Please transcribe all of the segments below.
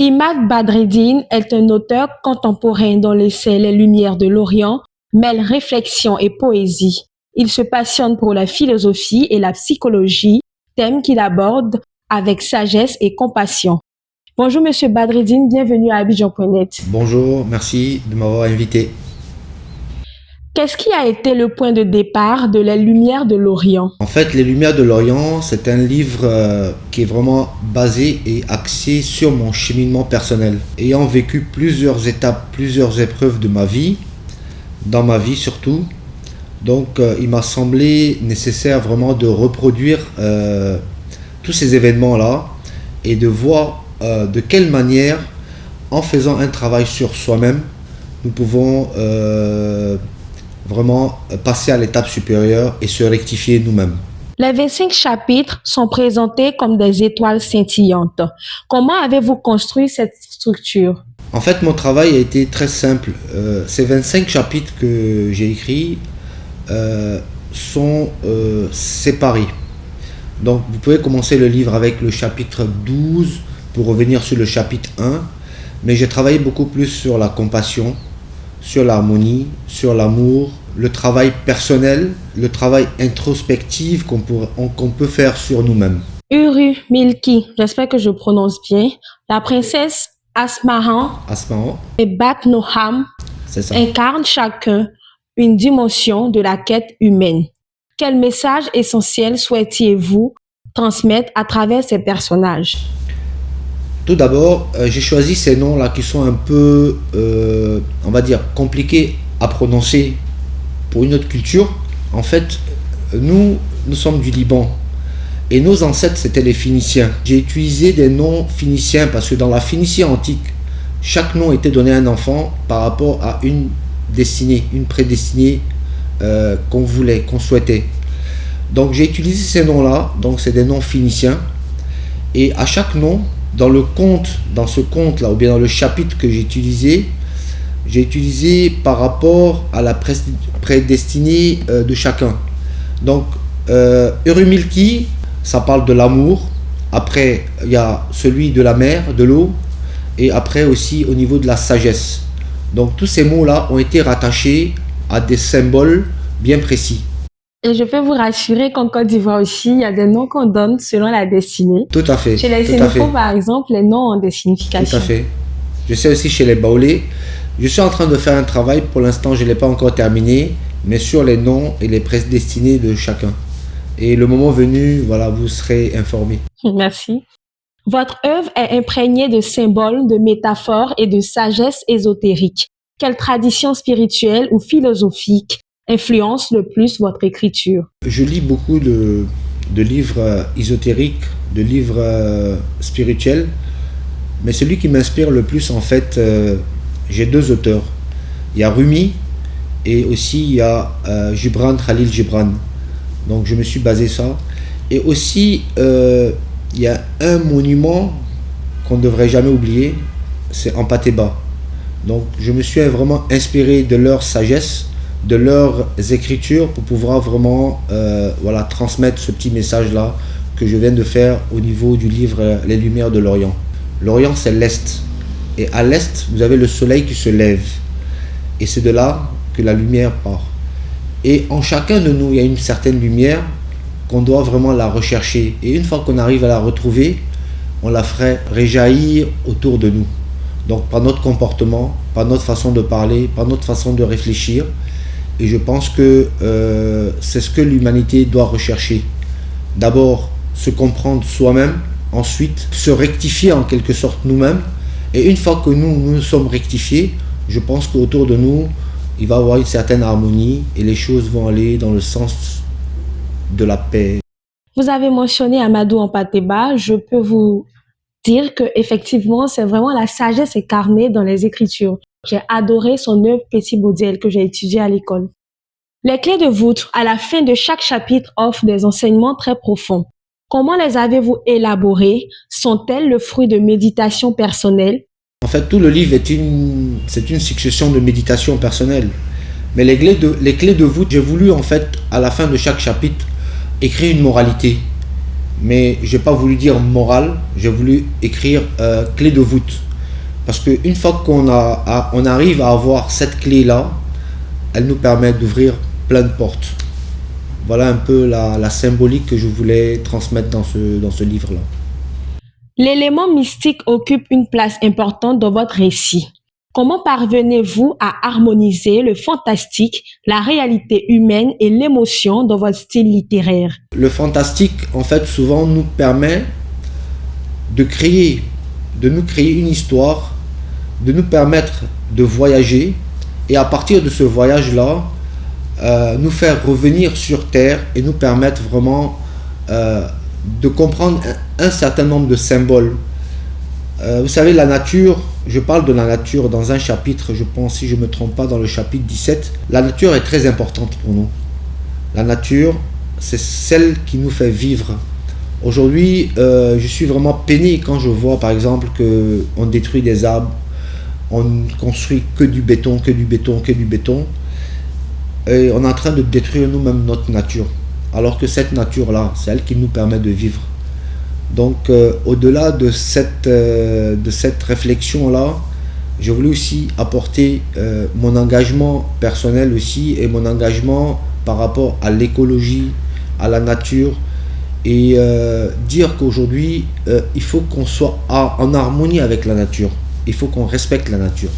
Imad Badreddine est un auteur contemporain dont l'essai Les Lumières de l'Orient mêle réflexion et poésie. Il se passionne pour la philosophie et la psychologie, thèmes qu'il aborde avec sagesse et compassion. Bonjour Monsieur Badreddine, bienvenue à Abidjan.net. Bonjour, merci de m'avoir invité. Qu'est-ce qui a été le point de départ de Les Lumières de l'Orient? En fait, Les Lumières de l'Orient, c'est un livre qui est vraiment basé et axé sur mon cheminement personnel. Ayant vécu plusieurs étapes, plusieurs épreuves de ma vie, dans ma vie surtout, donc il m'a semblé nécessaire vraiment de reproduire tous ces événements-là et de voir de quelle manière, en faisant un travail sur soi-même, nous pouvons vraiment passer à l'étape supérieure et se rectifier nous-mêmes. Les 25 chapitres sont présentés comme des étoiles scintillantes. Comment avez-vous construit cette structure? En fait, mon travail a été très simple. Ces 25 chapitres que j'ai écrits sont séparés. Donc, vous pouvez commencer le livre avec le chapitre 12 pour revenir sur le chapitre 1. Mais j'ai travaillé beaucoup plus sur la compassion, sur l'harmonie, sur l'amour, le travail personnel, le travail introspectif qu'on peut faire sur nous-mêmes. Uru Milki, j'espère que je prononce bien, la princesse Asmahan et Bat Noham incarnent chacun une dimension de la quête humaine. Quel message essentiel souhaitiez-vous transmettre à travers ces personnages? Tout d'abord, j'ai choisi ces noms-là qui sont un peu, on va dire, compliqués à prononcer pour une autre culture. En fait, nous sommes du Liban et nos ancêtres, c'était les Phéniciens. J'ai utilisé des noms phéniciens parce que dans la Phénicie antique, chaque nom était donné à un enfant par rapport à une destinée, une prédestinée qu'on voulait, qu'on souhaitait. Donc j'ai utilisé ces noms-là, donc c'est des noms phéniciens. Et à chaque nom, dans ce conte-là, ou bien dans le chapitre que j'ai utilisé par rapport à la prédestinée de chacun. Donc, Urumilki, ça parle de l'amour. Après, il y a celui de la mer, de l'eau. Et après aussi au niveau de la sagesse. Donc, tous ces mots-là ont été rattachés à des symboles bien précis. Et je peux vous rassurer qu'en Côte d'Ivoire aussi, il y a des noms qu'on donne selon la destinée. Tout à fait. Chez les Sénéfaux, par exemple, les noms ont des significations. Tout à fait. Je sais aussi chez les Baoulés. Je suis en train de faire un travail, pour l'instant je ne l'ai pas encore terminé, mais sur les noms et les prédestinés de chacun. Et le moment venu, voilà, vous serez informés. Merci. Votre œuvre est imprégnée de symboles, de métaphores et de sagesse ésotérique. Quelle tradition spirituelle ou philosophique influence le plus votre écriture? Je lis beaucoup de livres ésotériques, de livres spirituels, mais celui qui m'inspire le plus, en fait, j'ai deux auteurs. Il y a Rumi et aussi il y a Gibran, Khalil Gibran. Donc je me suis basé sur ça. Et aussi, il y a un monument qu'on ne devrait jamais oublier, c'est Ampateba. Donc je me suis vraiment inspiré de leur sagesse, de leurs écritures pour pouvoir vraiment voilà, transmettre ce petit message-là que je viens de faire au niveau du livre Les Lumières de l'Orient. L'Orient, c'est l'Est. Et à l'Est, vous avez le soleil qui se lève. Et c'est de là que la lumière part. Et en chacun de nous, il y a une certaine lumière qu'on doit vraiment la rechercher. Et une fois qu'on arrive à la retrouver, on la ferait réjaillir autour de nous. Donc par notre comportement, par notre façon de parler, par notre façon de réfléchir. Et je pense que c'est ce que l'humanité doit rechercher. D'abord, se comprendre soi-même. Ensuite, se rectifier en quelque sorte nous-mêmes. Et une fois que nous sommes rectifiés, je pense qu'autour de nous, il va y avoir une certaine harmonie et les choses vont aller dans le sens de la paix. Vous avez mentionné Amadou Ampateba. Je peux vous dire que effectivement, c'est vraiment la sagesse incarnée dans les écritures. J'ai adoré son œuvre Petit Baudiel que j'ai étudiée à l'école. Les clés de voûte, à la fin de chaque chapitre, offrent des enseignements très profonds. Comment les avez-vous élaborées? Sont-elles le fruit de méditation personnelle? En fait, tout le livre c'est une succession de méditations personnelles. Mais les clés de voûte, j'ai voulu en fait, à la fin de chaque chapitre, écrire une moralité. Mais je n'ai pas voulu dire morale, j'ai voulu écrire clé de voûte. Parce qu'une fois on arrive à avoir cette clé-là, elle nous permet d'ouvrir plein de portes. Voilà un peu la symbolique que je voulais transmettre dans ce livre-là. L'élément mystique occupe une place importante dans votre récit. Comment parvenez-vous à harmoniser le fantastique, la réalité humaine et l'émotion dans votre style littéraire? Le fantastique, en fait, souvent nous permet de nous créer une histoire, de nous permettre de voyager et à partir de ce voyage-là, nous faire revenir sur Terre et nous permettre vraiment de comprendre un certain nombre de symboles. Vous savez, la nature, je parle de la nature dans un chapitre, je pense, si je ne me trompe pas, dans le chapitre 17. La nature est très importante pour nous. La nature, c'est celle qui nous fait vivre. Aujourd'hui, je suis vraiment peiné quand je vois, par exemple, qu'on détruit des arbres, on construit que du béton, que du béton, que du béton. Et on est en train de détruire nous-mêmes notre nature. Alors que cette nature-là, c'est elle qui nous permet de vivre. Donc, au-delà de cette réflexion-là, j'ai voulu aussi apporter mon engagement personnel aussi et mon engagement par rapport à l'écologie, à la nature et dire qu'aujourd'hui, il faut qu'on soit en harmonie avec la nature. Il faut qu'on respecte la nature.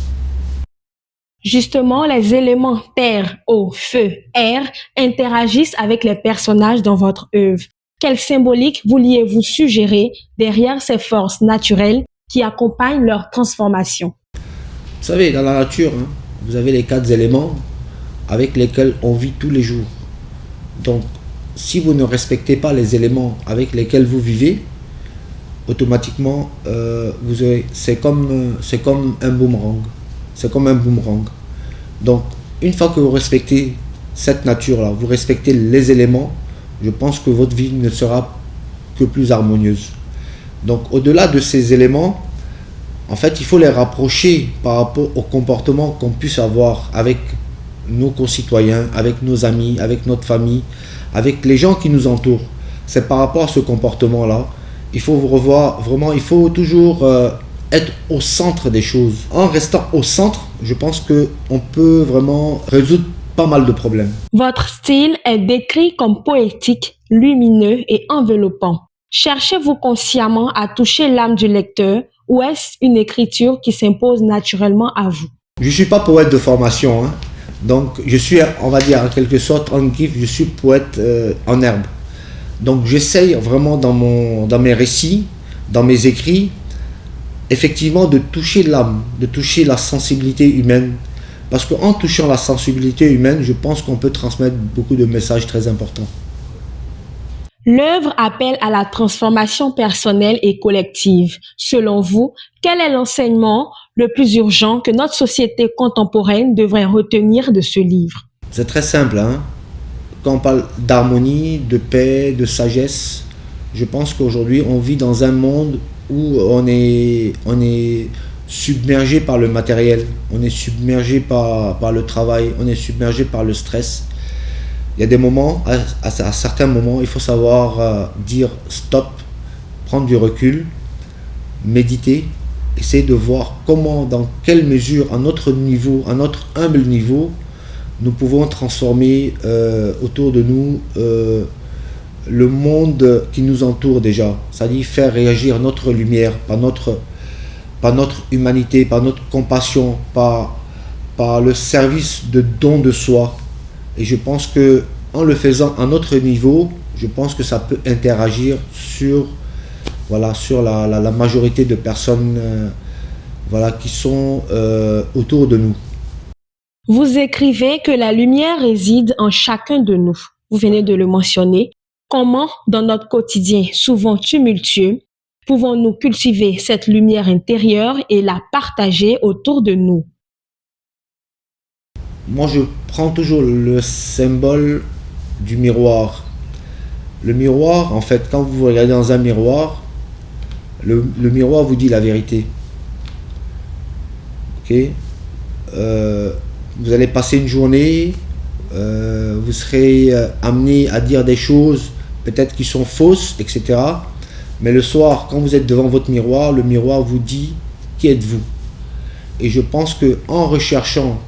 Justement, les éléments terre, eau, feu, air interagissent avec les personnages dans votre œuvre. Quelle symbolique vouliez-vous suggérer derrière ces forces naturelles qui accompagnent leur transformation? Vous savez, dans la nature, hein, vous avez les 4 éléments avec lesquels on vit tous les jours. Donc, si vous ne respectez pas les éléments avec lesquels vous vivez, automatiquement, c'est comme un boomerang. C'est comme un boomerang. Donc, une fois que vous respectez cette nature-là, vous respectez les éléments, je pense que votre vie ne sera que plus harmonieuse. Donc, au-delà de ces éléments, en fait, il faut les rapprocher par rapport au comportement qu'on puisse avoir avec nos concitoyens, avec nos amis, avec notre famille, avec les gens qui nous entourent. C'est par rapport à ce comportement-là. Il faut revoir, vraiment, il faut toujours être au centre des choses. En restant au centre, je pense qu'on peut vraiment résoudre pas mal de problèmes. Votre style est décrit comme poétique, lumineux et enveloppant. Cherchez-vous consciemment à toucher l'âme du lecteur ou est-ce une écriture qui s'impose naturellement à vous? Je ne suis pas poète de formation, hein. Donc je suis, on va dire en quelque sorte, je suis poète en herbe. Donc j'essaye vraiment dans mes récits, dans mes écrits, effectivement de toucher l'âme, de toucher la sensibilité humaine. Parce qu'en touchant la sensibilité humaine, je pense qu'on peut transmettre beaucoup de messages très importants. L'œuvre appelle à la transformation personnelle et collective. Selon vous, quel est l'enseignement le plus urgent que notre société contemporaine devrait retenir de ce livre? C'est très simple, hein? Quand on parle d'harmonie, de paix, de sagesse, je pense qu'aujourd'hui on vit dans un monde où on est submergé par le matériel, on est submergé par le travail, on est submergé par le stress. Il y a des moments, à certains moments, il faut savoir dire stop, prendre du recul, méditer, essayer de voir comment, dans quelle mesure, à notre niveau, à notre humble niveau, nous pouvons transformer autour de nous le monde qui nous entoure déjà. C'est-à-dire faire réagir notre lumière par notre humanité, par notre compassion, par le service de don de soi. Et je pense que en le faisant à notre niveau, je pense que ça peut interagir sur la majorité de personnes qui sont autour de nous. Vous écrivez que la lumière réside en chacun de nous. Vous venez de le mentionner. Comment, dans notre quotidien souvent tumultueux, pouvons-nous cultiver cette lumière intérieure et la partager autour de nous? Moi, je prends toujours le symbole du miroir. Le miroir, en fait, quand vous regardez dans un miroir, le miroir vous dit la vérité. Ok? Vous allez passer une journée, vous serez amené à dire des choses peut-être qui sont fausses, etc. Mais le soir, quand vous êtes devant votre miroir, le miroir vous dit qui êtes-vous. Et je pense qu'en recherchant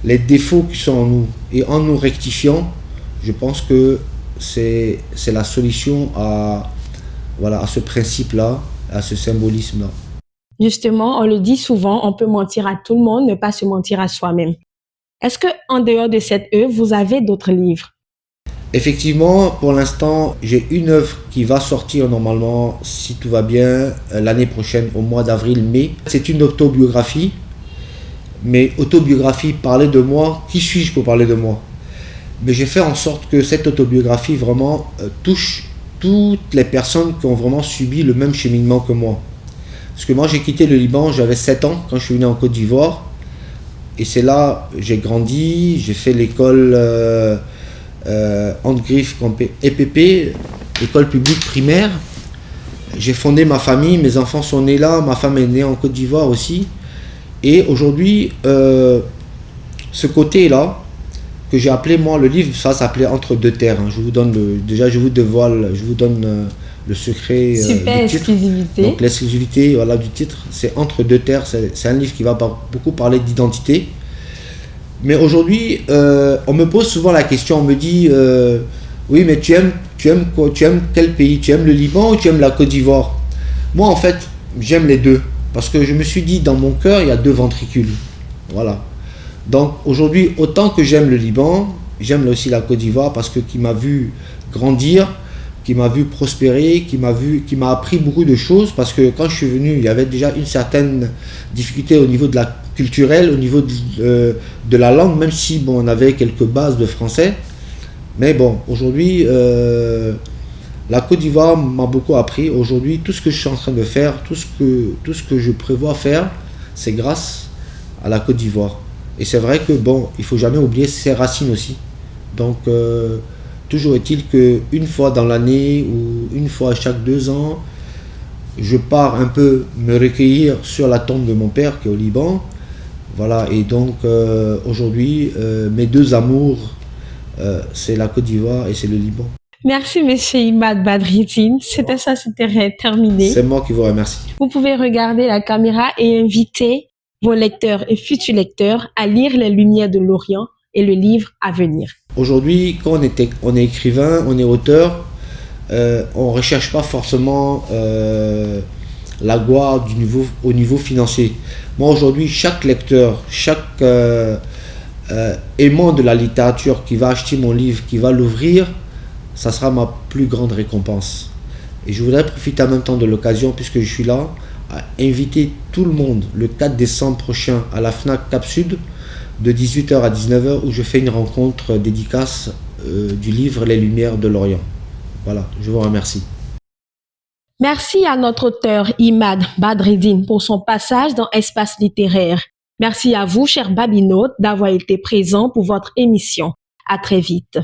les défauts qui sont en nous et en nous rectifiant, je pense que c'est la solution à, voilà, à ce principe-là, à ce symbolisme-là. Justement, on le dit souvent, on peut mentir à tout le monde, ne pas se mentir à soi-même. Est-ce que, en dehors de cette œuvre, vous avez d'autres livres? Effectivement, pour l'instant, j'ai une œuvre qui va sortir normalement, si tout va bien, l'année prochaine, au mois d'avril-mai. C'est une autobiographie, mais autobiographie, parler de moi, qui suis-je pour parler de moi? Mais j'ai fait en sorte que cette autobiographie vraiment touche toutes les personnes qui ont vraiment subi le même cheminement que moi. Parce que moi j'ai quitté le Liban, j'avais 7 ans quand je suis venu en Côte d'Ivoire. Et c'est là j'ai grandi, j'ai fait l'école Andgriffe EPP, école publique primaire. J'ai fondé ma famille, mes enfants sont nés là, ma femme est née en Côte d'Ivoire aussi. Et aujourd'hui, ce côté-là, que j'ai appelé moi, le livre, ça s'appelait Entre deux terres. Hein. Je vous donne déjà je vous dévoile, je vous donne le secret Super du titre. exclusivité. Donc l'exclusivité voilà, du titre, c'est Entre deux terres. C'est un livre qui va beaucoup parler d'identité. Mais aujourd'hui, on me pose souvent la question, on me dit, oui, mais tu aimes quoi? Tu aimes quel pays? Tu aimes le Liban ou tu aimes la Côte d'Ivoire? Moi, en fait, j'aime les deux. Parce que je me suis dit, dans mon cœur, il y a deux ventricules. Voilà. Donc aujourd'hui, autant que j'aime le Liban, j'aime aussi la Côte d'Ivoire parce que qui m'a vu grandir, qui m'a vu prospérer, qui m'a appris beaucoup de choses parce que quand je suis venu, il y avait déjà une certaine difficulté au niveau de la culturelle, au niveau de la langue, même si bon, on avait quelques bases de français. Mais bon, aujourd'hui, la Côte d'Ivoire m'a beaucoup appris. Aujourd'hui, tout ce que je suis en train de faire, tout ce que je prévois faire, c'est grâce à la Côte d'Ivoire. Et c'est vrai que bon, il faut jamais oublier ses racines aussi. Donc, toujours est-il qu'une fois dans l'année ou une fois chaque 2 ans, je pars un peu me recueillir sur la tombe de mon père qui est au Liban. Voilà, et donc aujourd'hui, mes deux amours, c'est la Côte d'Ivoire et c'est le Liban. Merci, Monsieur Imad Badreddine. C'était terminé. C'est moi qui vous remercie. Vous pouvez regarder la caméra et inviter vos lecteurs et futurs lecteurs à lire Les Lumières de l'Orient et le livre à venir. Aujourd'hui, quand on est écrivain, on est auteur, on ne recherche pas forcément la gloire au niveau financier. Moi, aujourd'hui, chaque lecteur, chaque aimant de la littérature qui va acheter mon livre, qui va l'ouvrir, ça sera ma plus grande récompense. Et je voudrais profiter en même temps de l'occasion, puisque je suis là, à inviter tout le monde le 4 décembre prochain à la FNAC Cap Sud de 18h à 19h où je fais une rencontre dédicace du livre Les Lumières de l'Orient. Voilà, je vous remercie. Merci à notre auteur Imad Badreddine pour son passage dans Espace littéraire. Merci à vous, cher Babinaute, d'avoir été présent pour votre émission. À très vite.